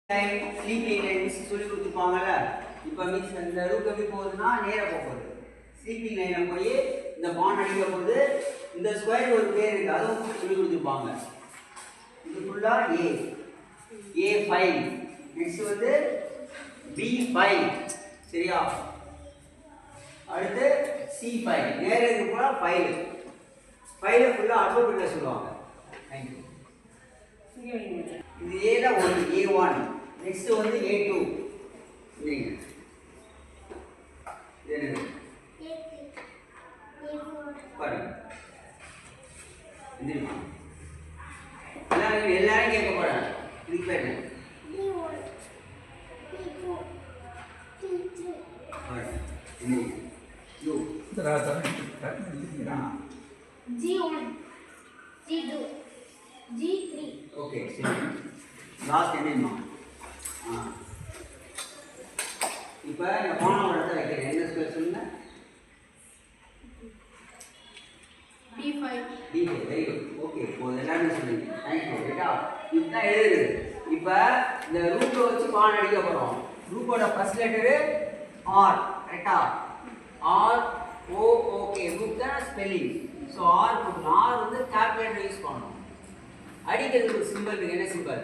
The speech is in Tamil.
ஸ்லீப்பிங் லைன் சொல்லி கொடுத்துருப்பாங்கல்ல. இப்போ மீன்ஸ் இந்த ரூட் எப்படி போகுதுன்னா நேராக போகுது. ஸ்லீப்பிங் லைனில் போய் இந்த பாண்ட் அடிக்க போது இந்த ஸ்கொயர் ஒரு பேர் இருக்குது, அதுவும் சொல்லி கொடுத்துருப்பாங்க. இது ஃபுல்லாக A5. நெக்ஸ்ட் வந்து B5. சரியா? அடுத்து C5. நேரத்துக்கு போல ஃபைல் ஃபுல்லாக அல்பபெட்டில் சொல்லுவாங்க. தேங்க்யூ. இது ஏல ஒன்று A1. நெக்ஸ்ட் வந்து A2. இது என்னது? பாருங்க. இதுமா எல்லாரும் கேட்க போறாங்க. இதுக்கு பேர் என்ன? G1, G2, G3. Okay, சரி. லாஸ்ட் என்னமா? இப்போ இந்த பானோட இடத்துல வைக்கிறேன். என்ன ஸ்கொயர் சொல்லுங்க? B5. B5. Very good. Okay. இப்போ எல்லாரும் சொல்லுங்க. Thank you. ரைட்டா? இதுதான் எழுதுறது. இப்போ இந்த ரூட் வச்சு பான் அடிக்க போறோம். ரூட்டோட ஃபர்ஸ்ட் லெட்டர் R. ரைட்டா? R O okay. ரூட் தான் ஸ்பெல்லிங். சோ R வந்து கேபிட்டல் யூஸ் பண்ணனும். அடிக்கிறதுக்கு சிம்பிள் இருக்கு. என்ன சிம்பிள்?